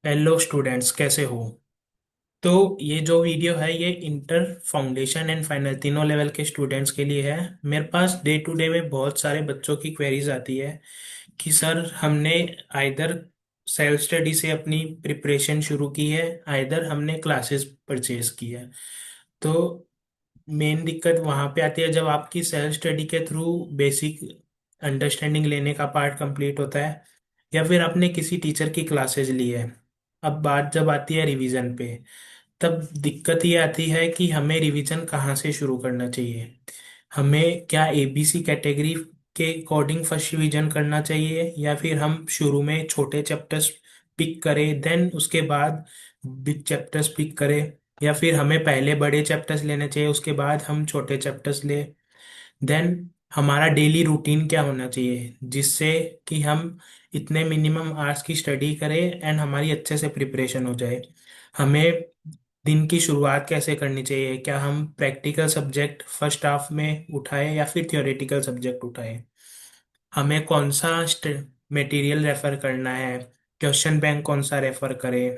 Hello students, कैसे हो? तो ये जो वीडियो है ये इंटर फाउंडेशन एंड फाइनल तीनों लेवल के स्टूडेंट्स के लिए है। मेरे पास डे टू डे में बहुत सारे बच्चों की क्वेरीज आती है कि सर हमने आइदर सेल्फ स्टडी से अपनी प्रिपरेशन शुरू की है, आइदर हमने क्लासेस परचेज की है। तो मेन दिक्कत वहाँ पे आती है जब आपकी सेल्फ स्टडी के थ्रू बेसिक अंडरस्टैंडिंग लेने का पार्ट कंप्लीट होता है या फिर आपने किसी टीचर की क्लासेज ली है। अब बात जब आती है रिवीजन पे, तब दिक्कत ये आती है कि हमें रिवीजन कहाँ से शुरू करना चाहिए। हमें क्या एबीसी कैटेगरी के अकॉर्डिंग फर्स्ट रिवीजन करना चाहिए या फिर हम शुरू में छोटे चैप्टर्स पिक करें देन उसके बाद बिग चैप्टर्स पिक करें, या फिर हमें पहले बड़े चैप्टर्स लेने चाहिए उसके बाद हम छोटे चैप्टर्स ले। देन हमारा डेली रूटीन क्या होना चाहिए जिससे कि हम इतने मिनिमम आवर्स की स्टडी करें एंड हमारी अच्छे से प्रिपरेशन हो जाए। हमें दिन की शुरुआत कैसे करनी चाहिए, क्या हम प्रैक्टिकल सब्जेक्ट फर्स्ट हाफ में उठाएं या फिर थियोरेटिकल सब्जेक्ट उठाएं, हमें कौन सा मटेरियल रेफर करना है, क्वेश्चन बैंक कौन सा रेफर करें,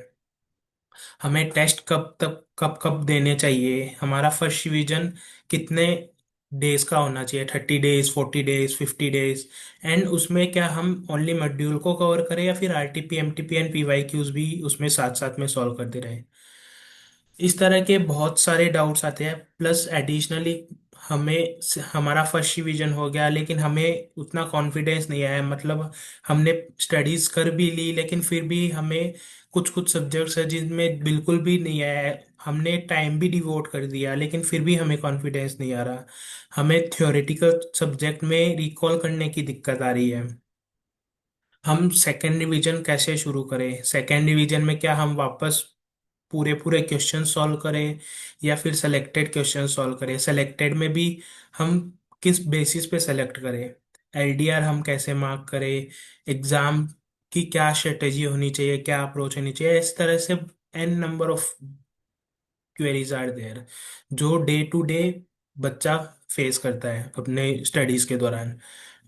हमें टेस्ट कब तक कब कब देने चाहिए, हमारा फर्स्ट रिवीजन कितने डेज का होना चाहिए, 30 डेज, 40 डेज, 50 डेज। एंड उसमें क्या हम ओनली मॉड्यूल को कवर करें या फिर RTP MTP and PY Qs भी उसमें साथ साथ में सॉल्व करते रहे। इस तरह के बहुत सारे डाउट्स आते हैं। प्लस एडिशनली हमें हमारा फर्स्ट रिवीजन हो गया लेकिन हमें उतना कॉन्फिडेंस नहीं आया, मतलब हमने स्टडीज कर भी ली लेकिन फिर भी हमें कुछ कुछ सब्जेक्ट्स है जिनमें बिल्कुल भी नहीं आया है। हमने टाइम भी डिवोट कर दिया लेकिन फिर भी हमें कॉन्फिडेंस नहीं आ रहा। हमें थ्योरेटिकल सब्जेक्ट में रिकॉल करने की दिक्कत आ रही है। हम सेकेंड रिवीजन कैसे शुरू करें? सेकेंड रिवीजन में क्या हम वापस पूरे पूरे क्वेश्चन सॉल्व करें या फिर सेलेक्टेड क्वेश्चन सॉल्व करें? सेलेक्टेड में भी हम किस बेसिस पे सेलेक्ट करें? एलडीआर हम कैसे मार्क करें? एग्जाम की क्या स्ट्रेटेजी होनी चाहिए, क्या अप्रोच होनी चाहिए? इस तरह से N number of queries are there जो डे टू डे बच्चा फेस करता है अपने स्टडीज के दौरान।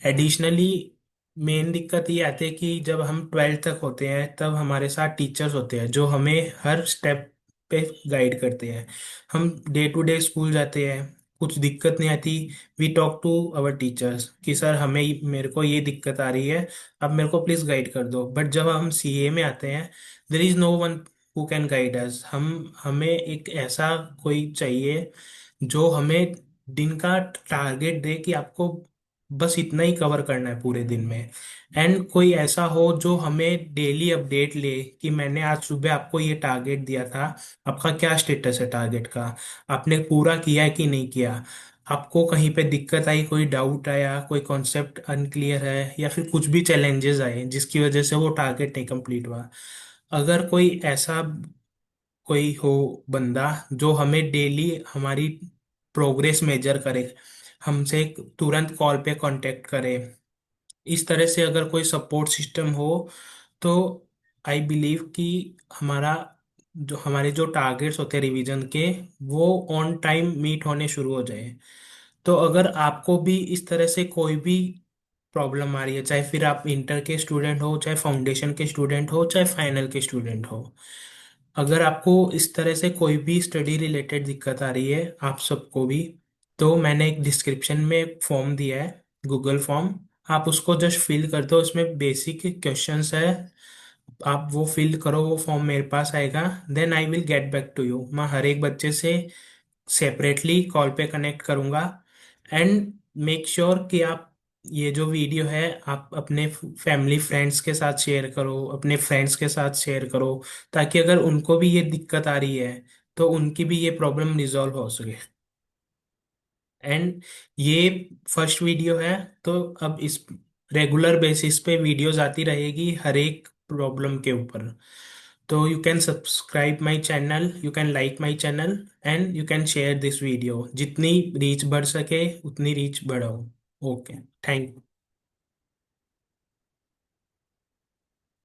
एडिशनली मेन दिक्कत ये आती है कि जब हम 12th तक होते हैं तब हमारे साथ टीचर्स होते हैं जो हमें हर स्टेप पे गाइड करते हैं। हम डे टू डे स्कूल जाते हैं, कुछ दिक्कत नहीं आती, we talk to our teachers कि सर हमें मेरे को ये दिक्कत आ रही है, अब मेरे को प्लीज गाइड कर दो। बट जब हम सीए में आते हैं, there is no one who can guide us. हमें एक ऐसा कोई चाहिए जो हमें दिन का टारगेट दे कि आपको बस इतना ही कवर करना है पूरे दिन में। एंड कोई ऐसा हो जो हमें डेली अपडेट ले कि मैंने आज सुबह आपको ये टारगेट दिया था, आपका क्या स्टेटस है टारगेट का, आपने पूरा किया है कि नहीं किया, आपको कहीं पे दिक्कत आई, कोई डाउट आया, कोई कॉन्सेप्ट अनक्लियर है या फिर कुछ भी चैलेंजेस आए जिसकी वजह से वो टारगेट नहीं कंप्लीट हुआ। अगर कोई ऐसा कोई हो बंदा जो हमें डेली हमारी प्रोग्रेस मेजर करे, हमसे तुरंत कॉल पे कांटेक्ट करे, इस तरह से अगर कोई सपोर्ट सिस्टम हो तो आई बिलीव कि हमारा हमारे जो टारगेट्स होते हैं रिवीजन के वो ऑन टाइम मीट होने शुरू हो जाए। तो अगर आपको भी इस तरह से कोई भी प्रॉब्लम आ रही है, चाहे फिर आप इंटर के स्टूडेंट हो, चाहे फाउंडेशन के स्टूडेंट हो, चाहे फाइनल के स्टूडेंट हो, अगर आपको इस तरह से कोई भी स्टडी रिलेटेड दिक्कत आ रही है आप सबको भी, तो मैंने एक डिस्क्रिप्शन में एक फॉर्म दिया है, गूगल फॉर्म। आप उसको जस्ट फिल कर दो, उसमें बेसिक क्वेश्चंस है, आप वो फिल करो, वो फॉर्म मेरे पास आएगा। Then I will get back to you. मैं हर एक बच्चे से सेपरेटली कॉल पे कनेक्ट करूंगा एंड मेक श्योर कि आप ये जो वीडियो है आप अपने फैमिली फ्रेंड्स के साथ शेयर करो, अपने फ्रेंड्स के साथ शेयर करो, ताकि अगर उनको भी ये दिक्कत आ रही है तो उनकी भी ये प्रॉब्लम रिजॉल्व हो सके। एंड ये फर्स्ट वीडियो है, तो अब इस रेगुलर बेसिस पे वीडियोस आती रहेगी हर एक प्रॉब्लम के ऊपर। तो you can subscribe my channel, you can like my channel and you can share this video. जितनी रीच बढ़ सके उतनी रीच बढ़ाओ। Okay, thank